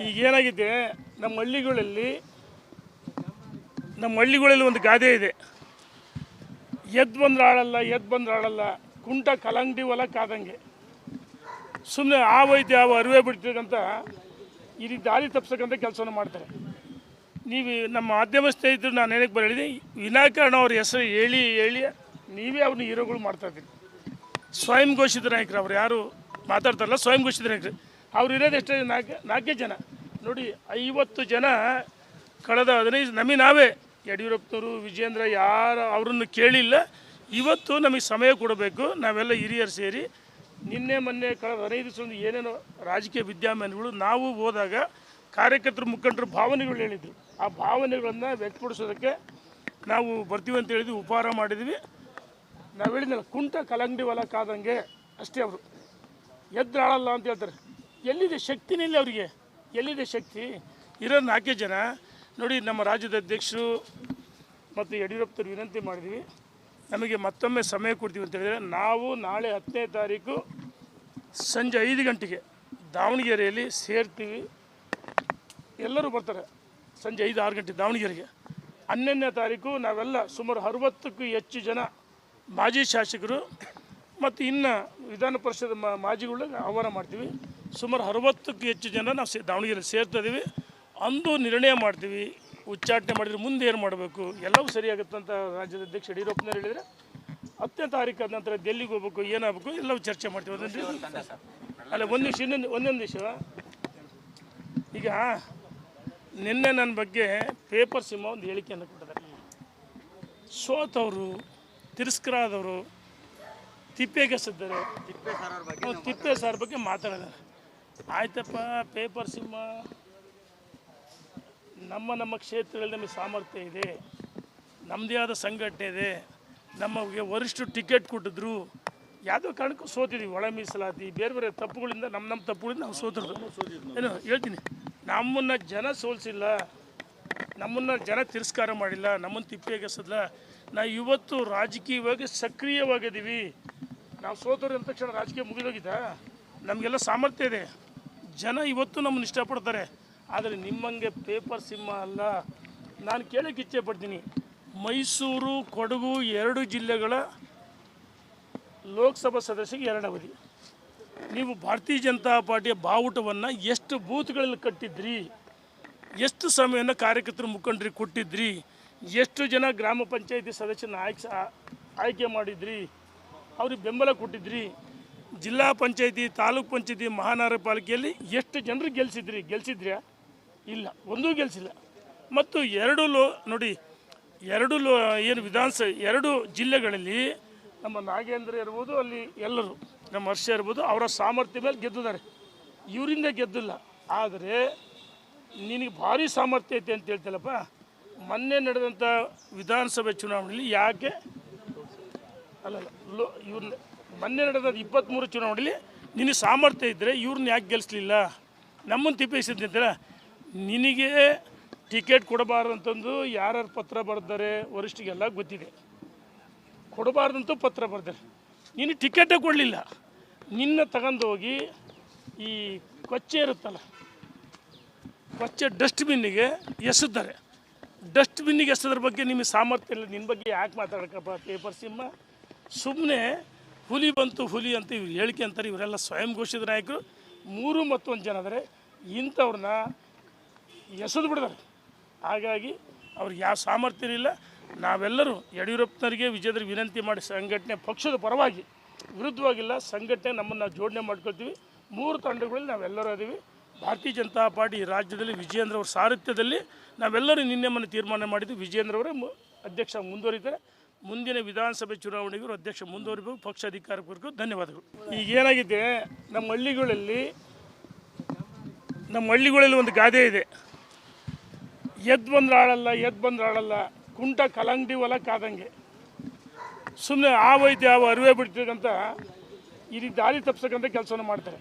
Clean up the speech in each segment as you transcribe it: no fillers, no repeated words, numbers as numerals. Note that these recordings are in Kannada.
ಈಗ ಏನಾಗಿದೆ ನಮ್ಮ ಹಳ್ಳಿಗಳಲ್ಲಿ ಒಂದು ಗಾದೆ ಇದೆ, ಎದ್ದು ಬಂದ್ರೆ ಆಳಲ್ಲ ಕುಂಟ ಕಲಂಗಡಿ ಹೊಲ ಕಾದಂಗೆ. ಸುಮ್ಮನೆ ಆವೈತೆ ಅರಿವೆ ಬಿಡ್ತಿದಂತ ಈ ರೀತಿ ದಾರಿ ತಪ್ಪಿಸಕ್ಕಂಥ ಕೆಲಸವನ್ನು ಮಾಡ್ತಾರೆ. ನೀವು ನಮ್ಮ ಮಾಧ್ಯಮ ಸ್ನೇಹಿತರು ನಾನು ಏನಕ್ಕೆ ಹೇಳಿದೆ, ವಿನಾಕಾರಣ ಅವ್ರ ಹೆಸರು ಹೇಳಿ ನೀವೇ ಅವ್ರನ್ನ ಹೀರೋಗಳು ಮಾಡ್ತಾಯಿದ್ದೀರಿ. ಸ್ವಯಂ ಘೋಷಿತ ನಾಯಕರು ಅವ್ರು ಯಾರು ಮಾತಾಡ್ತಾರಲ್ಲ, ಸ್ವಯಂ ಘೋಷಿತ ನಾಯಕರು ಅವ್ರು ಇರೋದು ಎಷ್ಟೇ ನಾಲ್ಕೇ ಜನ ನೋಡಿ. 50 ಜನ ಕಳೆದ 15 ನಾವೇ ಯಡಿಯೂರಪ್ಪನವರು ವಿಜೇಂದ್ರ ಯಾರು ಅವರನ್ನು ಕೇಳಿಲ್ಲ. ಇವತ್ತು ನಮಗೆ ಸಮಯ ಕೊಡಬೇಕು. ನಾವೆಲ್ಲ ಹಿರಿಯರು ಸೇರಿ ಮೊನ್ನೆ ಕಳೆದ 15 ದಿವಸದಿಂದ ಏನೇನೋ ರಾಜಕೀಯ ವಿದ್ಯಮಾನಗಳು ನಾವು ಹೋದಾಗ ಕಾರ್ಯಕರ್ತರು ಮುಖಂಡರು ಭಾವನೆಗಳು ಹೇಳಿದರು. ಆ ಭಾವನೆಗಳನ್ನು ವ್ಯಕ್ತಪಡಿಸೋದಕ್ಕೆ ನಾವು ಬರ್ತೀವಿ ಅಂತ ಹೇಳಿದ್ವಿ, ಉಪಹಾರ ಮಾಡಿದ್ವಿ. ನಾವು ಹೇಳಿದ್ನಲ್ಲ, ಕುಂಟ ಕಲಂಗಡಿ ಹೊಲ ಕಾದಂಗೆ ಅಷ್ಟೇ. ಅವರು ಎದ್ದಾಳಲ್ಲ ಅಂತ ಹೇಳ್ತಾರೆ. ಎಲ್ಲಿದೆ ಶಕ್ತಿನೇ ಇಲ್ಲ ಅವರಿಗೆ, ಎಲ್ಲಿದೆ ಶಕ್ತಿ? ಇರೋದು 4 ಜನ ನೋಡಿ. ನಮ್ಮ ರಾಜ್ಯದ ಅಧ್ಯಕ್ಷರು ಮತ್ತು ಯಡಿಯೂರಪ್ಪನವ್ರು ವಿನಂತಿ ಮಾಡಿದ್ವಿ, ನಮಗೆ ಮತ್ತೊಮ್ಮೆ ಸಮಯ ಕೊಡ್ತೀವಿ ಅಂತ ಹೇಳಿದರೆ, ನಾವು ನಾಳೆ 10ನೇ ತಾರೀಕು ಸಂಜೆ 5 ಗಂಟೆಗೆ ದಾವಣಗೆರೆಯಲ್ಲಿ ಸೇರ್ತೀವಿ. ಎಲ್ಲರೂ ಬರ್ತಾರೆ ಸಂಜೆ 5-6 ಗಂಟೆ ದಾವಣಗೆರೆಗೆ. 11ನೇ ತಾರೀಕು ನಾವೆಲ್ಲ ಸುಮಾರು 60ಕ್ಕೂ ಹೆಚ್ಚು ಜನ ಮಾಜಿ ಶಾಸಕರು ಮತ್ತು ಇನ್ನು ವಿಧಾನ ಪರಿಷತ್ ಮಾಜಿಗಳು ಆಹ್ವಾನ ಮಾಡ್ತೀವಿ. ಸುಮಾರು 60ಕ್ಕೂ ಹೆಚ್ಚು ಜನ ನಾವು ದಾವಣಗೆರೆ ಸೇರ್ತಿದ್ದೀವಿ. ಅಂದು ನಿರ್ಣಯ ಮಾಡ್ತೀವಿ, ಉಚ್ಚಾಟನೆ ಮಾಡಿದರೆ ಮುಂದೆ ಏನು ಮಾಡಬೇಕು ಎಲ್ಲವೂ ಸರಿಯಾಗುತ್ತೆ ಅಂತ ರಾಜ್ಯದ ಅಧ್ಯಕ್ಷ ಯಡಿಯೂರಪ್ಪನವ್ರು ಹೇಳಿದರೆ, 10ನೇ ತಾರೀಕು ಆದ ನಂತರ ಡೆಲ್ಲಿಗೆ ಹೋಗ್ಬೇಕು, ಏನಾಗಬೇಕು ಎಲ್ಲವೂ ಚರ್ಚೆ ಮಾಡ್ತೀವಿ. ಅಲ್ಲ, ಒಂದೊಂದು ವಿಷಯ. ಈಗ ನಿನ್ನೆ ನನ್ನ ಬಗ್ಗೆ ಪೇಪರ್ ಸಿಂಹ ಒಂದು ಹೇಳಿಕೆಯನ್ನು ಕೊಟ್ಟಿದ್ದಾರೆ. ಸೋತವರು, ತಿರಸ್ಕಾರ ಆದವರು, ತಿಪ್ಪೆಗೆಸಿದ್ದಾರೆ, ತಿಪ್ಪೆ ಸಾರ್ ಬಗ್ಗೆ ಮಾತಾಡಿದ್ದಾರೆ. ಆಯ್ತಪ್ಪ, ಪೇಪರ್ ಸಿಂಹ, ನಮ್ಮ ಕ್ಷೇತ್ರಗಳಲ್ಲಿ ನಮಗೆ ಸಾಮರ್ಥ್ಯ ಇದೆ, ನಮ್ಮದೇ ಆದ ಸಂಘಟನೆ ಇದೆ, ನಮಗೆ ವರಿಷ್ಠರು ಟಿಕೆಟ್ ಕೊಟ್ಟಿದ್ರು, ಯಾವುದೋ ಕಾರಣಕ್ಕೂ ಸೋತಿದ್ದೀವಿ. ಒಳ ಮೀಸಲಾತಿ ಬೇರೆ ತಪ್ಪುಗಳಿಂದ ನಮ್ಮ ತಪ್ಪುಗಳಿಂದ ನಾವು ಸೋತಿರೋದು. ಏನು ಹೇಳ್ತೀನಿ, ನಮ್ಮನ್ನು ಜನ ಸೋಲಿಸಿಲ್ಲ, ನಮ್ಮನ್ನು ಜನ ತಿರಸ್ಕಾರ ಮಾಡಿಲ್ಲ, ನಮ್ಮನ್ನು ತಿಪ್ಪೆಗೆಸಲ್ಲ. ನಾವು ಇವತ್ತು ರಾಜಕೀಯವಾಗಿ ಸಕ್ರಿಯವಾಗಿದ್ದೀವಿ. ನಾವು ಸೋತರು ಅಂದ ತಕ್ಷಣ ರಾಜಕೀಯ ಮುಗಿದೋಗಿದ್ದ? ನಮಗೆಲ್ಲ ಸಾಮರ್ಥ್ಯ ಇದೆ, ಜನ ಇವತ್ತು ನಮ್ಮನ್ನು ಇಷ್ಟಪಡ್ತಾರೆ. ಆದರೆ ನಿಮ್ಮಂಗೆ ಪೇಪರ್ ಸಿಂಹ ಅಲ್ಲ. ನಾನು ಕೇಳೋಕ್ಕೆ ಇಚ್ಛೆ ಪಡ್ತೀನಿ, ಮೈಸೂರು, ಕೊಡಗು 2 ಜಿಲ್ಲೆಗಳ ಲೋಕಸಭಾ ಸದಸ್ಯರಿಗೆ 2 ಅವಧಿ. ನೀವು ಭಾರತೀಯ ಜನತಾ ಪಾರ್ಟಿಯ ಬಾವುಟವನ್ನು ಎಷ್ಟು ಬೂತ್ಗಳಲ್ಲಿ ಕಟ್ಟಿದ್ರಿ, ಎಷ್ಟು ಸಮಯವನ್ನು ಕಾರ್ಯಕರ್ತರು ಮುಖಂಡರಿಗೆ ಕೊಟ್ಟಿದ್ರಿ, ಎಷ್ಟು ಜನ ಗ್ರಾಮ ಪಂಚಾಯತಿ ಸದಸ್ಯನ ಆಯ್ಕೆ ಮಾಡಿದ್ರಿ, ಅವ್ರಿಗೆ ಬೆಂಬಲ ಕೊಟ್ಟಿದ್ರಿ, ಜಿಲ್ಲಾ ಪಂಚಾಯತಿ, ತಾಲೂಕು ಪಂಚಾಯತಿ, ಮಹಾನಗರ ಪಾಲಿಕೆಯಲ್ಲಿ ಎಷ್ಟು ಜನರಿಗೆ ಗೆಲ್ಸಿದ್ರ್ಯಾ? ಇಲ್ಲ, ಒಂದೂ ಗೆಲ್ಸಿಲ್ಲ. ಮತ್ತು 2 ಏನು ವಿಧಾನಸಭೆ 2 ಜಿಲ್ಲೆಗಳಲ್ಲಿ ನಮ್ಮ ನಾಗೇಂದ್ರ ಇರ್ಬೋದು, ಅಲ್ಲಿ ಎಲ್ಲರೂ ನಮ್ಮ ಹರ್ಷ ಇರ್ಬೋದು, ಅವರ ಸಾಮರ್ಥ್ಯ ಮೇಲೆ ಗೆದ್ದಿದ್ದಾರೆ, ಇವರಿಂದ ಗೆದ್ದಿಲ್ಲ. ಆದರೆ ನಿನಗೆ ಭಾರಿ ಸಾಮರ್ಥ್ಯ ಐತೆ ಅಂತ ಹೇಳ್ತಿಲ್ಲಪ್ಪ. ಮೊನ್ನೆ ನಡೆದಂಥ ವಿಧಾನಸಭೆ ಚುನಾವಣೆಯಲ್ಲಿ ಯಾಕೆ ಇವ್ರನ್ನ ಮೊನ್ನೆ ನಡೆದ 23 ಚುನಾವಣೆಯಲ್ಲಿ ನಿನಗೆ ಸಾಮರ್ಥ್ಯ ಇದ್ದರೆ ಇವ್ರನ್ನ ಯಾಕೆ ಗೆಲ್ಲಿಸಲಿಲ್ಲ? ನಮ್ಮನ್ನು ತಿಪ್ಪಿಸಿದ್ದಂತೀರ. ನಿನಗೆ ಟಿಕೆಟ್ ಕೊಡಬಾರ್ದು ಅಂತಂದು ಯಾರ್ಯಾರು ಪತ್ರ ಬರೆದಾರೆ ವರಿಷ್ಠಿಗೆಲ್ಲ ಗೊತ್ತಿದೆ. ಕೊಡಬಾರ್ದಂತೂ ಪತ್ರ ಬರೆದಾರೆ, ನೀನು ಟಿಕೆಟೇ ಕೊಡಲಿಲ್ಲ. ನಿನ್ನ ತಗೊಂಡು ಹೋಗಿ ಈ ಕೊಚ್ಚೆ ಇರುತ್ತಲ್ಲ, ಕೊಚ್ಚೆ ಡಸ್ಟ್ಬಿನ್ನಿಗೆ ಎಸೆದ್ದಾರೆ. ಡಸ್ಟ್ಬಿನ್ನಿಗೆ ಎಸೆದ್ರ ಬಗ್ಗೆ ನಿಮಗೆ ಸಾಮರ್ಥ್ಯ ಇಲ್ಲ. ನಿನ್ನ ಬಗ್ಗೆ ಯಾಕೆ ಮಾತಾಡೋಕ್ಕಪ್ಪ ಪೇಪರ್ ಸಿಂಹ? ಸುಮ್ಮನೆ ಹುಲಿ ಬಂತು ಹುಲಿ ಅಂತ ಇವ್ರು ಹೇಳಿಕೆ ಅಂತಾರೆ. ಇವರೆಲ್ಲ ಸ್ವಯಂ ಘೋಷಿತ ನಾಯಕರು. 3 ಮತ್ತು 1 ಜನ ಆದರೆ ಇಂಥವ್ರನ್ನ ಎಸೆದು ಬಿಡಿದಾರೆ. ಹಾಗಾಗಿ ಅವ್ರಿಗೆ ಯಾವ ಸಾಮರ್ಥ್ಯ ಇಲ್ಲ. ನಾವೆಲ್ಲರೂ ಯಡಿಯೂರಪ್ಪನವರಿಗೆ ವಿಜೇಂದ್ರ ವಿನಂತಿ ಮಾಡಿ ಸಂಘಟನೆ ಪಕ್ಷದ ಪರವಾಗಿ ವಿರುದ್ಧವಾಗಿಲ್ಲ, ಸಂಘಟನೆ ನಮ್ಮನ್ನು ಜೋಡಣೆ ಮಾಡ್ಕೊಳ್ತೀವಿ. 3 ತಂಡಗಳಲ್ಲಿ ನಾವೆಲ್ಲರೂ ಅದೀವಿ. ಭಾರತೀಯ ಜನತಾ ಪಾರ್ಟಿ ರಾಜ್ಯದಲ್ಲಿ ವಿಜೇಂದ್ರ ಅವರ ಸಾರಥ್ಯದಲ್ಲಿ ನಾವೆಲ್ಲರೂ ಮೊನ್ನೆ ತೀರ್ಮಾನ ಮಾಡಿದ್ವಿ, ವಿಜೇಂದ್ರ ಅವರೇ ಅಧ್ಯಕ್ಷ ಮುಂದುವರಿತಾರೆ. ಮುಂದಿನ ವಿಧಾನಸಭೆ ಚುನಾವಣೆಗೂ ಅಧ್ಯಕ್ಷ ಮುಂದುವರಿಬೇಕು. ಪಕ್ಷ ಅಧಿಕಾರಕ್ಕೂ ಧನ್ಯವಾದಗಳು. ಈಗ ಏನಾಗಿದೆ, ನಮ್ಮ ಹಳ್ಳಿಗಳಲ್ಲಿ ಒಂದು ಗಾದೆ ಇದೆ, ಎದ್ದು ಬಂದ್ರೆ ಆಳಲ್ಲ ಕುಂಟ ಕಲಂಗಡಿ ಹೊಲ ಕಾದಂಗೆ. ಸುಮ್ಮನೆ ಆವೈತೆ ಅರಿವೆ ಬಿಡ್ತಿದಂತ ಈ ರೀತಿ ದಾರಿ ತಪ್ಪಿಸಕ್ಕಂಥ ಕೆಲಸವನ್ನು ಮಾಡ್ತಾರೆ.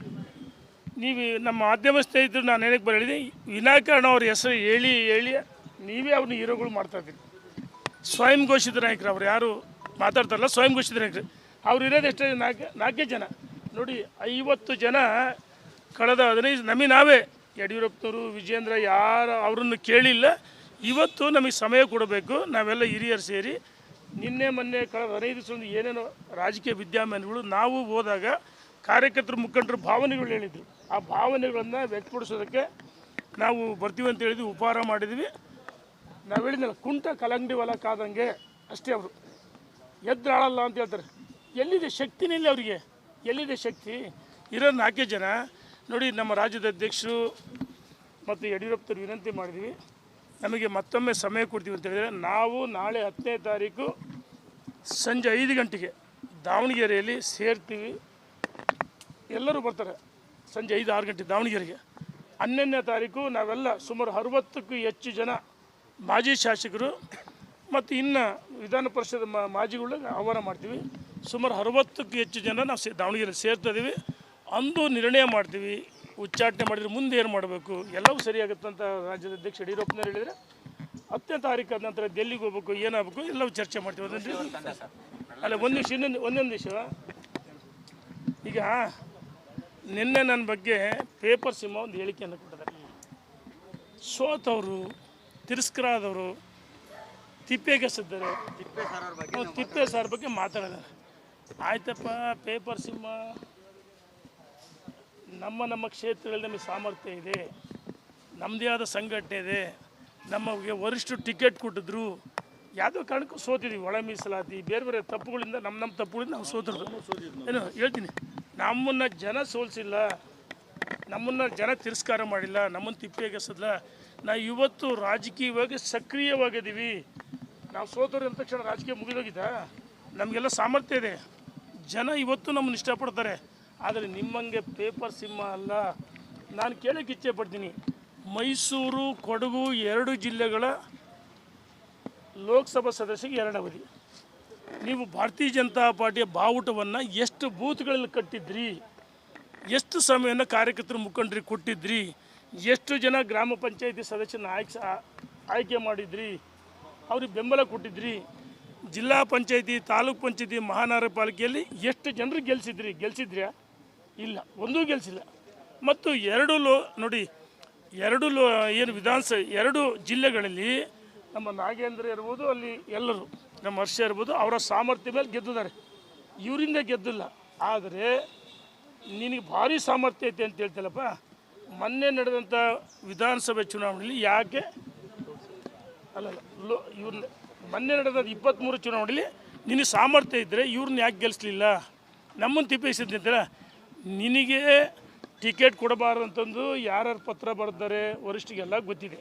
ನೀವು ನಮ್ಮ ಮಾಧ್ಯಮ ಸ್ನೇಹಿತರು ನಾನು ಏನಕ್ಕೆ ಹೇಳಿದೆ, ವಿನಾಕಾರಣ ಅವ್ರ ಹೆಸರು ಹೇಳಿ ನೀವೇ ಅವ್ರನ್ನ ಹೀರೋಗಳು ಮಾಡ್ತಾಯಿದ್ದೀರಿ. ಸ್ವಯಂ ಘೋಷಿತ ನಾಯಕರು ಅವ್ರು ಯಾರು ಮಾತಾಡ್ತಾರಲ್ಲ, ಸ್ವಯಂ ಘೋಷಿತ ನಾಯಕರು ಅವ್ರು ಇರೋದು ಎಷ್ಟೇ ನಾಲ್ಕೇ ಜನ ನೋಡಿ. 50 ಜನ ಕಳೆದ 15 ನಾವೇ ಯಡಿಯೂರಪ್ಪನವರು ವಿಜೇಂದ್ರ ಯಾರು ಅವರನ್ನು ಕೇಳಿಲ್ಲ. ಇವತ್ತು ನಮಗೆ ಸಮಯ ಕೊಡಬೇಕು. ನಾವೆಲ್ಲ ಹಿರಿಯರು ಸೇರಿ ನಿನ್ನೆ ಮೊನ್ನೆ ಕಳೆದ 15 ದಿವಸದಿಂದ ಏನೇನೋ ರಾಜಕೀಯ ವಿದ್ಯಮಾನಗಳು ನಾವು ಹೋದಾಗ ಕಾರ್ಯಕರ್ತರು ಮುಖಂಡರು ಭಾವನೆಗಳು ಹೇಳಿದರು. ಆ ಭಾವನೆಗಳನ್ನು ವ್ಯಕ್ತಪಡಿಸೋದಕ್ಕೆ ನಾವು ಬರ್ತೀವಿ ಅಂತ ಹೇಳಿದ್ವಿ, ಉಪಹಾರ ಮಾಡಿದ್ವಿ. ನಾವು ಹೇಳಿದ್ನಲ್ಲ, ಕುಂಟ ಕಲಂಗಡಿ ಹೊಲ ಕಾದಂಗೆ ಅಷ್ಟೇ. ಅವರು ಎದ್ದಾಳಲ್ಲ ಅಂತ ಹೇಳ್ತಾರೆ. ಎಲ್ಲಿದೆ ಶಕ್ತಿನಿಲ್ಲ ಅವರಿಗೆ, ಎಲ್ಲಿದೆ ಶಕ್ತಿ? ಇರೋ 4 ಜನ ನೋಡಿ. ನಮ್ಮ ರಾಜ್ಯದ ಅಧ್ಯಕ್ಷರು ಮತ್ತು ಯಡಿಯೂರಪ್ಪನವ್ರು ವಿನಂತಿ ಮಾಡಿದ್ವಿ, ನಮಗೆ ಮತ್ತೊಮ್ಮೆ ಸಮಯ ಕೊಡ್ತೀವಿ ಅಂತ ಹೇಳಿದರೆ ನಾವು ನಾಳೆ 10ನೇ ತಾರೀಕು ಸಂಜೆ 5 ಗಂಟೆಗೆ ದಾವಣಗೆರೆಯಲ್ಲಿ ಸೇರ್ತೀವಿ. ಎಲ್ಲರೂ ಬರ್ತಾರೆ ಸಂಜೆ 5-6 ಗಂಟೆ ದಾವಣಗೆರೆಗೆ. 11ನೇ ತಾರೀಕು ನಾವೆಲ್ಲ ಸುಮಾರು 60ಕ್ಕೂ ಹೆಚ್ಚು ಜನ ಮಾಜಿ ಶಾಸಕರು ಮತ್ತು ಇನ್ನು ವಿಧಾನ ಪರಿಷತ್ ಮಾಜಿಗಳಿಗೆ ಆಹ್ವಾನ ಮಾಡ್ತೀವಿ. ಸುಮಾರು 60ಕ್ಕೂ ಹೆಚ್ಚು ಜನ ನಾವು ದಾವಣಗೆರೆ ಸೇರ್ತಾ ಇದ್ದೀವಿ. ಅಂದು ನಿರ್ಣಯ ಮಾಡ್ತೀವಿ, ಉಚ್ಚಾಟನೆ ಮಾಡಿದರೆ ಮುಂದೆ ಏನು ಮಾಡಬೇಕು ಎಲ್ಲವೂ ಸರಿಯಾಗುತ್ತಂತ ರಾಜ್ಯದ ಅಧ್ಯಕ್ಷ ಯಡಿಯೂರಪ್ಪನವ್ರು ಹೇಳಿದರೆ 10ನೇ ತಾರೀಕು ಆದ ನಂತರ ಡೆಲ್ಲಿಗೆ ಹೋಗ್ಬೇಕು, ಏನಾಗಬೇಕು ಎಲ್ಲವೂ ಚರ್ಚೆ ಮಾಡ್ತೀವಿ. ಅಲ್ಲ, ಒಂದೊಂದು ವಿಷಯ. ಈಗ ನಿನ್ನೆ ನನ್ನ ಬಗ್ಗೆ ಪೇಪರ್ ಸಿಂಹ ಒಂದು ಹೇಳಿಕೆಯನ್ನು ಕೊಟ್ಟಿದ್ದಾರೆ. ಸೋತವರು, ತಿರಸ್ಕಾರ ಆದವರು, ತಿಪ್ಪೆಗೆಸಿದ್ದಾರೆ, ತಿಪ್ಪೆ ಸಾರ್ ಬಗ್ಗೆ ಮಾತಾಡಿದ್ದಾರೆ. ಆಯ್ತಪ್ಪ, ಪೇಪರ್ ಸಿಂಹ, ನಮ್ಮ ಕ್ಷೇತ್ರಗಳಲ್ಲಿ ನಮಗೆ ಸಾಮರ್ಥ್ಯ ಇದೆ, ನಮ್ಮದೇ ಆದ ಸಂಘಟನೆ ಇದೆ, ನಮಗೆ ವರಿಷ್ಠರು ಟಿಕೆಟ್ ಕೊಟ್ಟಿದ್ರು, ಯಾವುದೋ ಕಾರಣಕ್ಕೂ ಸೋತಿದ್ವಿ. ಒಳ ಮೀಸಲಾತಿ ಬೇರೆ ಬೇರೆ ತಪ್ಪುಗಳಿಂದ ನಮ್ಮ ತಪ್ಪುಗಳಿಂದ ನಾವು ಸೋತಿರೋದು. ಏನು ಹೇಳ್ತೀನಿ, ನಮ್ಮನ್ನು ಜನ ಸೋಲಿಸಿಲ್ಲ, ನಮ್ಮನ್ನು ಜನ ತಿರಸ್ಕಾರ ಮಾಡಿಲ್ಲ, ನಮ್ಮನ್ನು ತಿಪ್ಪೆಗೆಸಲ್ಲ. ನಾವು ಇವತ್ತು ರಾಜಕೀಯವಾಗಿ ಸಕ್ರಿಯವಾಗಿದ್ದೀವಿ. ನಾವು ಸೋತರು ಅಂದ ತಕ್ಷಣ ರಾಜಕೀಯ ಮುಗಿದೋಗಿದ್ದ? ನಮಗೆಲ್ಲ ಸಾಮರ್ಥ್ಯ ಇದೆ, ಜನ ಇವತ್ತು ನಮ್ಮನ್ನು ಇಷ್ಟಪಡ್ತಾರೆ. ಆದರೆ ನಿಮ್ಮಂಗೆ ಪೇಪರ್ ಸಿಂಹ ಅಲ್ಲ. ನಾನು ಕೇಳೋಕ್ಕೆ ಇಚ್ಛೆ ಪಡ್ತೀನಿ, ಮೈಸೂರು, ಕೊಡಗು 2 ಜಿಲ್ಲೆಗಳ ಲೋಕಸಭಾ ಸದಸ್ಯರಿಗೆ 2 ಅವಧಿ. ನೀವು ಭಾರತೀಯ ಜನತಾ ಪಾರ್ಟಿಯ ಬಾವುಟವನ್ನು ಎಷ್ಟು ಬೂತ್ಗಳಲ್ಲಿ ಕಟ್ಟಿದ್ರಿ, ಎಷ್ಟು ಸಮಯವನ್ನು ಕಾರ್ಯಕರ್ತರು ಮುಖಂಡರಿಗೆ ಕೊಟ್ಟಿದ್ರಿ, ಎಷ್ಟು ಜನ ಗ್ರಾಮ ಪಂಚಾಯತಿ ಸದಸ್ಯನ ಆಯ್ಕೆ ಮಾಡಿದ್ರಿ, ಅವ್ರಿಗೆ ಬೆಂಬಲ ಕೊಟ್ಟಿದ್ರಿ, ಜಿಲ್ಲಾ ಪಂಚಾಯತಿ, ತಾಲೂಕು ಪಂಚಾಯತಿ, ಮಹಾನಗರ ಪಾಲಿಕೆಯಲ್ಲಿ ಎಷ್ಟು ಜನರು ಗೆಲ್ಸಿದ್ರ್ಯಾ? ಇಲ್ಲ, ಒಂದೂ ಗೆಲ್ಸಿಲ್ಲ. ಮತ್ತು 2 ನೋಡಿ, 2 ಏನು ವಿಧಾನಸಭೆ 2 ಜಿಲ್ಲೆಗಳಲ್ಲಿ ನಮ್ಮ ನಾಗೇಂದ್ರ ಇರ್ಬೋದು, ಅಲ್ಲಿ ಎಲ್ಲರೂ ನಮ್ಮ ಹರ್ಷ ಇರ್ಬೋದು, ಅವರ ಸಾಮರ್ಥ್ಯ ಮೇಲೆ ಗೆದ್ದಿದ್ದಾರೆ, ಇವರಿಂದ ಗೆದ್ದಿಲ್ಲ. ಆದರೆ ನಿನಗೆ ಭಾರಿ ಸಾಮರ್ಥ್ಯ ಐತೆ ಅಂತ ಹೇಳ್ತಿಲ್ಲಪ್ಪ. ಮೊನ್ನೆ ನಡೆದಂಥ ವಿಧಾನಸಭೆ ಚುನಾವಣೆಯಲ್ಲಿ ಯಾಕೆ ಇವ್ರನ್ನ ಮೊನ್ನೆ ನಡೆದ 23 ಚುನಾವಣೆಯಲ್ಲಿ ನಿನಗೆ ಸಾಮರ್ಥ್ಯ ಇದ್ದರೆ ಇವ್ರನ್ನ ಯಾಕೆ ಗೆಲ್ಲಿಸಲಿಲ್ಲ? ನಮ್ಮನ್ನು ತಿಪ್ಪಿಸಿದ್ದಂತೀರ. ನಿನಗೆ ಟಿಕೆಟ್ ಕೊಡಬಾರ್ದು ಅಂತಂದು ಯಾರ್ಯಾರು ಪತ್ರ ಬರೆದಾರೆ ವರಿಷ್ಠಿಗೆಲ್ಲ ಗೊತ್ತಿದೆ.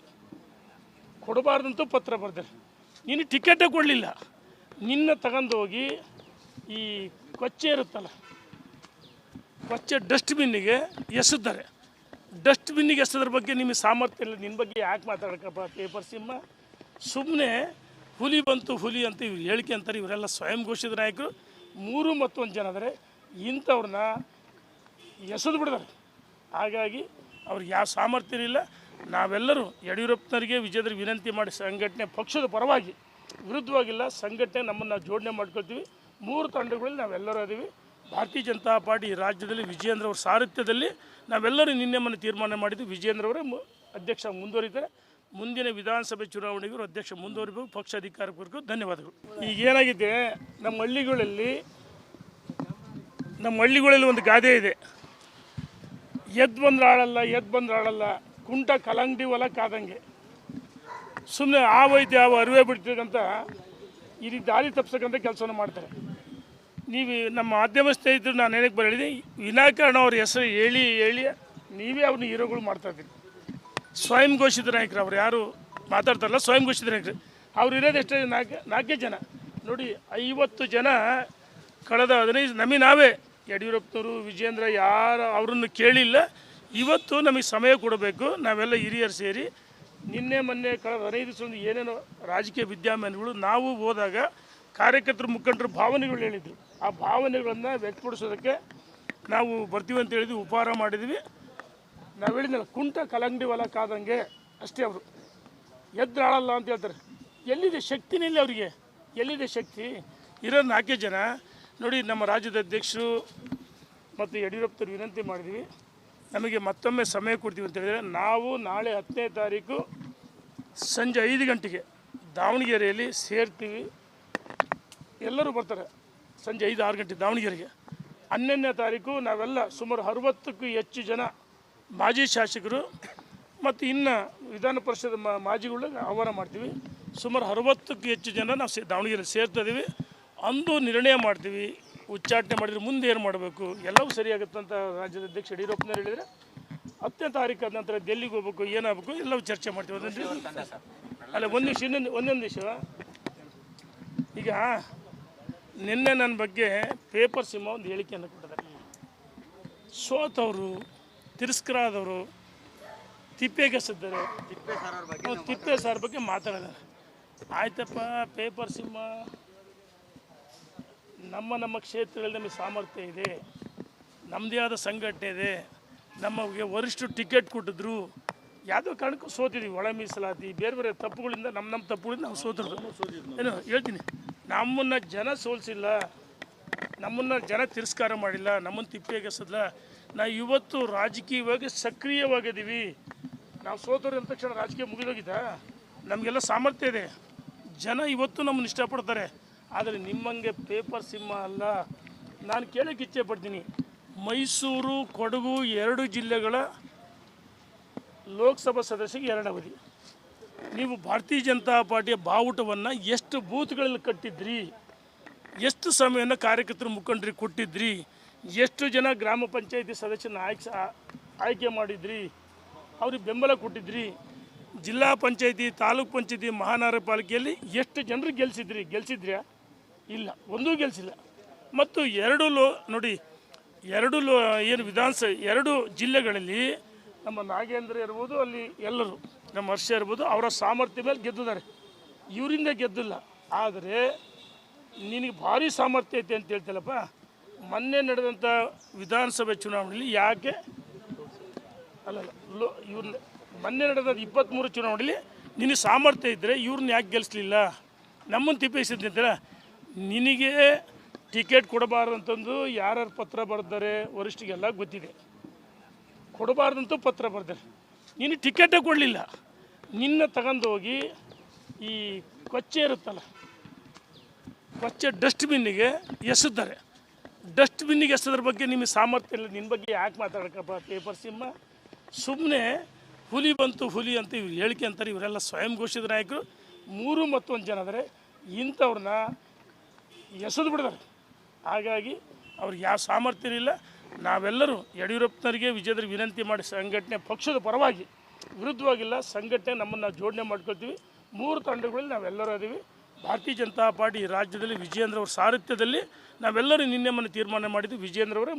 ಕೊಡಬಾರ್ದಂತೂ ಪತ್ರ ಬರೆದಾರೆ, ನೀನು ಟಿಕೆಟೇ ಕೊಡಲಿಲ್ಲ. ನಿನ್ನ ತಗೊಂಡು ಹೋಗಿ ಈ ಕೊಚ್ಚೆ ಇರುತ್ತಲ್ಲ, ಕೊಚ್ಚೆ ಡಸ್ಟ್ಬಿನ್ನಿಗೆ ಎಸೆದ್ದಾರೆ. ಡಸ್ಟ್ಬಿನ್ನಿಗೆ ಎಸೆದ್ರ ಬಗ್ಗೆ ನಿಮಗೆ ಸಾಮರ್ಥ್ಯ ಇಲ್ಲ. ನಿನ್ನ ಬಗ್ಗೆ ಯಾಕೆ ಮಾತಾಡೋಕ್ಕಪ್ಪ ಪೇಪರ್ ಸಿಂಹ? ಸುಮ್ಮನೆ ಹುಲಿ ಬಂತು ಹುಲಿ ಅಂತ ಇವ್ರು ಹೇಳಿಕೆ ಅಂತಾರೆ. ಇವರೆಲ್ಲ ಸ್ವಯಂ ಘೋಷಿತ ನಾಯಕರು. 3 ಮತ್ತು 1 ಜನ ಆದರೆ ಇಂಥವ್ರನ್ನ ಎಸೆದು ಬಿಡಿದಾರೆ. ಹಾಗಾಗಿ ಅವ್ರಿಗೆ ಯಾವ ಸಾಮರ್ಥ್ಯ ಇಲ್ಲ. ನಾವೆಲ್ಲರೂ ಯಡಿಯೂರಪ್ಪನವರಿಗೆ ವಿಜೇಂದ್ರಿಗೆ ವಿನಂತಿ ಮಾಡಿ ಸಂಘಟನೆ ಪಕ್ಷದ ಪರವಾಗಿ ವಿರುದ್ಧವಾಗಿಲ್ಲ, ಸಂಘಟನೆ ನಮ್ಮನ್ನು ನಾವು ಜೋಡಣೆ ಮಾಡ್ಕೊಳ್ತೀವಿ. 3 ತಂಡಗಳಲ್ಲಿ ನಾವೆಲ್ಲರೂ ಅದೀವಿ. ಭಾರತೀಯ ಜನತಾ ಪಾರ್ಟಿ ರಾಜ್ಯದಲ್ಲಿ ವಿಜೇಂದ್ರ ಅವರ ಸಾರಥ್ಯದಲ್ಲಿ ನಾವೆಲ್ಲರೂ ನಿನ್ನೆ ಮೊನ್ನೆ ತೀರ್ಮಾನ ಮಾಡಿದ್ವಿ. ವಿಜೇಂದ್ರ ಅವರೇ ಅಧ್ಯಕ್ಷ ಮುಂದುವರಿತಾರೆ. ಮುಂದಿನ ವಿಧಾನಸಭೆ ಚುನಾವಣೆಗೂ ಅಧ್ಯಕ್ಷ ಮುಂದುವರಿಬೇಕು. ಪಕ್ಷ ಅಧಿಕಾರಕ್ಕೂ ಧನ್ಯವಾದಗಳು. ಈಗ ಏನಾಗಿದೆ, ನಮ್ಮ ಹಳ್ಳಿಗಳಲ್ಲಿ ಒಂದು ಗಾದೆ ಇದೆ, ಎದ್ದು ಬಂದ್ರೆ ಆಳಲ್ಲ, ಕುಂಟ ಕಲಂಗಡಿ ಹೊಲ ಕಾದಂಗೆ. ಸುಮ್ಮನೆ ಯಾವ ಅರಿವೆ ಬಿಡ್ತಕ್ಕಂಥ ಈ ರೀತಿ ದಾರಿ ತಪ್ಪಿಸಕ್ಕಂಥ ಕೆಲಸವನ್ನು ಮಾಡ್ತಾರೆ. ನೀವು ನಮ್ಮ ಮಾಧ್ಯಮ ಸ್ನೇಹಿತರು ನಾನು ಏನಕ್ಕೆ ಹೇಳಿದೆ, ವಿನಾಕಾರಣ ಅವ್ರ ಹೆಸರು ಹೇಳಿ ನೀವೇ ಅವ್ರನ್ನ ಹೀರೋಗಳು ಮಾಡ್ತಾಯಿದ್ದೀರಿ. ಸ್ವಯಂ ಘೋಷಿತ ನಾಯಕರು ಅವ್ರು ಯಾರು ಮಾತಾಡ್ತಾರಲ್ಲ, ಸ್ವಯಂ ಘೋಷಿತ ನಾಯಕರು. ಅವ್ರು ಇರೋದು ಎಷ್ಟೇ 4 ಜನ ನೋಡಿ. 50 ಜನ ಕಳೆದ 15 ನಾವೇ ಯಡಿಯೂರಪ್ಪನವರು ವಿಜೇಂದ್ರ ಯಾರು ಅವರನ್ನು ಕೇಳಿಲ್ಲ. ಇವತ್ತು ನಮಗೆ ಸಮಯ ಕೊಡಬೇಕು. ನಾವೆಲ್ಲ ಹಿರಿಯರು ಸೇರಿ ನಿನ್ನೆ ಮೊನ್ನೆ ಕಳೆದ 15 ದಿವಸದಿಂದ ಏನೇನೋ ರಾಜಕೀಯ ವಿದ್ಯಮಾನಗಳು ನಾವು ಹೋದಾಗ ಕಾರ್ಯಕರ್ತರು ಮುಖಂಡರು ಭಾವನೆಗಳು ಹೇಳಿದರು. ಆ ಭಾವನೆಗಳನ್ನು ವ್ಯಕ್ತಪಡಿಸೋದಕ್ಕೆ ನಾವು ಬರ್ತೀವಿ ಅಂತ ಹೇಳಿದ್ವಿ, ಉಪಹಾರ ಮಾಡಿದ್ವಿ. ನಾವು ಹೇಳಿದ್ನಲ್ಲ, ಕುಂಟ ಕಲಂಗಡಿ ಹೊಲ ಕಾದಂಗೆ ಅಷ್ಟೇ. ಅವರು ಎದ್ದಾಳಲ್ಲ ಅಂತ ಹೇಳ್ತಾರೆ. ಎಲ್ಲಿದೆ ಶಕ್ತಿನಿಲ್ಲ ಅವರಿಗೆ, ಎಲ್ಲಿದೆ ಶಕ್ತಿ? ಇರೋ 4 ಜನ ನೋಡಿ. ನಮ್ಮ ರಾಜ್ಯದ ಅಧ್ಯಕ್ಷರು ಮತ್ತು ಯಡಿಯೂರಪ್ಪನವ್ರು ವಿನಂತಿ ಮಾಡಿದ್ವಿ, ನಮಗೆ ಮತ್ತೊಮ್ಮೆ ಸಮಯ ಕೊಡ್ತೀವಿ ಅಂತ ಹೇಳಿದರೆ, ನಾವು ನಾಳೆ 10ನೇ ತಾರೀಕು ಸಂಜೆ 5 ಗಂಟೆಗೆ ದಾವಣಗೆರೆಯಲ್ಲಿ ಸೇರ್ತೀವಿ. ಎಲ್ಲರೂ ಬರ್ತಾರೆ ಸಂಜೆ 5-6 ಗಂಟೆ ದಾವಣಗೆರೆಗೆ. 11ನೇ ತಾರೀಕು ನಾವೆಲ್ಲ ಸುಮಾರು 60ಕ್ಕೂ ಹೆಚ್ಚು ಜನ ಮಾಜಿ ಶಾಸಕರು ಮತ್ತು ಇನ್ನು ವಿಧಾನ ಪರಿಷತ್ ಮಾಜಿಗಳಿಗೆ ಆಹ್ವಾನ ಮಾಡ್ತೀವಿ. ಸುಮಾರು 60ಕ್ಕೂ ಹೆಚ್ಚು ಜನ ನಾವು ದಾವಣಗೆರೆಯಲ್ಲಿ ಸೇರ್ತಾ ಇದ್ದೀವಿ. ಅಂದು ನಿರ್ಣಯ ಮಾಡ್ತೀವಿ, ಉಚ್ಚಾಟನೆ ಮಾಡಿದರೆ ಮುಂದೆ ಏನು ಮಾಡಬೇಕು, ಎಲ್ಲವೂ ಸರಿಯಾಗುತ್ತಂತ ರಾಜ್ಯದ ಅಧ್ಯಕ್ಷ ಯಡಿಯೂರಪ್ಪನವ್ರು ಹೇಳಿದರೆ 10ನೇ ತಾರೀಕು ಆದ ನಂತರ ಡೆಲ್ಲಿಗೆ ಹೋಗ್ಬೇಕು, ಏನಾಗಬೇಕು ಎಲ್ಲವೂ ಚರ್ಚೆ ಮಾಡ್ತೀವಿ. ಅಲ್ಲ ಒಂದೊಂದು ವಿಷಯ. ಈಗ ನಿನ್ನೆ ನನ್ನ ಬಗ್ಗೆ ಪೇಪರ್ ಸಿಂಹ ಒಂದು ಹೇಳಿಕೆಯನ್ನು ಕೊಟ್ಟಿದ್ದಾರೆ. ಸೋತವರು, ತಿರಸ್ಕಾರ ಆದವರು, ತಿಪ್ಪೆಗೆಸಿದ್ದಾರೆ, ತಿಪ್ಪೆ ಸಾರ್ ಬಗ್ಗೆ ಮಾತಾಡಿದ್ದಾರೆ. ಆಯ್ತಪ್ಪ, ಪೇಪರ್ ಸಿಂಹ, ನಮ್ಮ ಕ್ಷೇತ್ರಗಳಲ್ಲಿ ನಮಗೆ ಸಾಮರ್ಥ್ಯ ಇದೆ, ನಮ್ಮದೇ ಆದ ಸಂಘಟನೆ ಇದೆ, ನಮಗೆ ವರಿಷ್ಠರು ಟಿಕೆಟ್ ಕೊಟ್ಟಿದ್ರು, ಯಾವುದೋ ಕಾರಣಕ್ಕೂ ಸೋತಿದ್ದೀವಿ. ಒಳ ಮೀಸಲಾತಿ ಬೇರೆ ಬೇರೆ ತಪ್ಪುಗಳಿಂದ ನಮ್ಮ ತಪ್ಪುಗಳಿಂದ ನಾವು ಸೋತಿರೋದು. ಏನು ಹೇಳ್ತೀನಿ, ನಮ್ಮನ್ನು ಜನ ಸೋಲಿಸಿಲ್ಲ, ನಮ್ಮನ್ನು ಜನ ತಿರಸ್ಕಾರ ಮಾಡಿಲ್ಲ, ನಮ್ಮನ್ನು ತಿಪ್ಪೆಗೆಸಲ್ಲ. ನಾವು ಇವತ್ತು ರಾಜಕೀಯವಾಗಿ ಸಕ್ರಿಯವಾಗಿದ್ದೀವಿ. ನಾವು ಸೋತರು ಅಂದ ತಕ್ಷಣ ರಾಜಕೀಯ ಮುಗಿದೋಗಿದ್ದ? ನಮಗೆಲ್ಲ ಸಾಮರ್ಥ್ಯ ಇದೆ, ಜನ ಇವತ್ತು ನಮ್ಮನ್ನು ಇಷ್ಟಪಡ್ತಾರೆ. ಆದರೆ ನಿಮ್ಮಂಗೆ ಪೇಪರ್ ಸಿಂಹ ಅಲ್ಲ. ನಾನು ಕೇಳೋಕ್ಕೆ ಇಚ್ಛೆ ಪಡ್ತೀನಿ, ಮೈಸೂರು, ಕೊಡಗು 2 ಜಿಲ್ಲೆಗಳ ಲೋಕಸಭಾ ಸದಸ್ಯರಿಗೆ 2 ಅವಧಿ. ನೀವು ಭಾರತೀಯ ಜನತಾ ಪಾರ್ಟಿಯ ಬಾವುಟವನ್ನು ಎಷ್ಟು ಬೂತ್ಗಳಲ್ಲಿ ಕಟ್ಟಿದ್ರಿ, ಎಷ್ಟು ಸಮಯವನ್ನು ಕಾರ್ಯಕರ್ತರು ಮುಖಂಡರಿಗೆ ಕೊಟ್ಟಿದ್ರಿ, ಎಷ್ಟು ಜನ ಗ್ರಾಮ ಪಂಚಾಯತಿ ಸದಸ್ಯನ ಆಯ್ಕೆ ಮಾಡಿದ್ರಿ, ಅವ್ರಿಗೆ ಬೆಂಬಲ ಕೊಟ್ಟಿದ್ರಿ, ಜಿಲ್ಲಾ ಪಂಚಾಯತಿ, ತಾಲೂಕು ಪಂಚಾಯತಿ, ಮಹಾನಗರ ಪಾಲಿಕೆಯಲ್ಲಿ ಎಷ್ಟು ಜನರು ಗೆಲ್ಸಿದ್ರ್ಯಾ? ಇಲ್ಲ, ಒಂದೂ ಗೆಲ್ಸಿಲ್ಲ. ಮತ್ತು 2 ಜಿಲ್ಲೆಗಳಲ್ಲಿ ನಮ್ಮ ನಾಗೇಂದ್ರ ಇರ್ಬೋದು, ಅಲ್ಲಿ ಎಲ್ಲರೂ ನಮ್ಮ ಹರ್ಷ ಇರ್ಬೋದು, ಅವರ ಸಾಮರ್ಥ್ಯ ಮೇಲೆ ಗೆದ್ದಿದ್ದಾರೆ, ಇವರಿಂದ ಗೆದ್ದಿಲ್ಲ. ಆದರೆ ನಿನಗೆ ಭಾರಿ ಸಾಮರ್ಥ್ಯ ಐತೆ ಅಂತ ಹೇಳ್ತಿಲ್ಲಪ್ಪ. ಮೊನ್ನೆ ನಡೆದಂಥ ವಿಧಾನಸಭೆ ಚುನಾವಣೆಯಲ್ಲಿ ಯಾಕೆ ಇವ್ರನ್ನ ಮೊನ್ನೆ ನಡೆದ 23 ಚುನಾವಣೆಯಲ್ಲಿ ನಿನಗೆ ಸಾಮರ್ಥ್ಯ ಇದ್ದರೆ ಇವ್ರನ್ನ ಯಾಕೆ ಗೆಲ್ಲಿಸಲಿಲ್ಲ? ನಮ್ಮನ್ನು ತಿಪ್ಪಿಸಿದ್ದಂತೀರ. ನಿನಗೆ ಟಿಕೆಟ್ ಕೊಡಬಾರ್ದಂತಂದು ಯಾರ್ಯಾರು ಪತ್ರ ಬರೆದಾರೆ ವರಿಷ್ಠಿಗೆಲ್ಲ ಗೊತ್ತಿದೆ. ಕೊಡಬಾರ್ದಂತೂ ಪತ್ರ ಬರೆದಾರೆ, ನೀನು ಟಿಕೆಟೇ ಕೊಡಲಿಲ್ಲ. ನಿನ್ನ ತಗೊಂಡೋಗಿ ಈ ಕೊಚ್ಚೆ ಇರುತ್ತಲ್ಲ, ಕೊಚ್ಚೆ ಡಸ್ಟ್ಬಿನ್ನಿಗೆ ಎಸೆದ್ದಾರೆ. ಡಸ್ಟ್ಬಿನ್ನಿಗೆ ಎಸೆದ್ರ ಬಗ್ಗೆ ನಿಮಗೆ ಸಾಮರ್ಥ್ಯ ಇಲ್ಲ. ನಿನ್ನ ಬಗ್ಗೆ ಯಾಕೆ ಮಾತಾಡೋಕ್ಕಪ್ಪ ಪೇಪರ್ ಸಿಂಹ? ಸುಮ್ಮನೆ ಹುಲಿ ಬಂತು ಹುಲಿ ಅಂತ ಇವ್ರು ಹೇಳಿಕೆ ಅಂತಾರೆ. ಇವರೆಲ್ಲ ಸ್ವಯಂ ಘೋಷಿತ ನಾಯಕರು. 3 ಮತ್ತು 1 ಜನ ಆದರೆ ಇಂಥವ್ರನ್ನ ಎಸೆದು ಬಿಡಿದಾರೆ. ಹಾಗಾಗಿ ಅವ್ರಿಗೆ ಯಾವ ಸಾಮರ್ಥ್ಯ ಇಲ್ಲ. ನಾವೆಲ್ಲರೂ ಯಡಿಯೂರಪ್ಪನವರಿಗೆ, ವಿಜಯೇಂದ್ರಿಗೆ ವಿನಂತಿ ಮಾಡಿ ಸಂಘಟನೆ ಪಕ್ಷದ ಪರವಾಗಿ, ವಿರುದ್ಧವಾಗಿಲ್ಲ, ಸಂಘಟನೆ ನಮ್ಮನ್ನು ಜೋಡಣೆ ಮಾಡ್ಕೊಳ್ತೀವಿ. 3 ತಂಡಗಳಲ್ಲಿ ನಾವೆಲ್ಲರೂ ಅದೀವಿ. ಭಾರತೀಯ ಜನತಾ ಪಾರ್ಟಿ ರಾಜ್ಯದಲ್ಲಿ ವಿಜಯೇಂದ್ರ ಅವರ ಸಾರಥ್ಯದಲ್ಲಿ ನಾವೆಲ್ಲರೂ ನಿನ್ನೆ ಮೊನ್ನೆ ತೀರ್ಮಾನ ಮಾಡಿದ್ವಿ. ವಿಜಯೇಂದ್ರ ಅವರೇ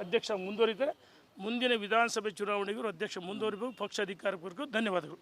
ಅಧ್ಯಕ್ಷ ಮುಂದುವರಿತಾರೆ. ಮುಂದಿನ ವಿಧಾನಸಭೆ ಚುನಾವಣೆಗೂ ಅಧ್ಯಕ್ಷ ಮುಂದುವರಿಬೇಕು. ಪಕ್ಷ ಅಧಿಕಾರಕ್ಕೂ ಧನ್ಯವಾದಗಳು.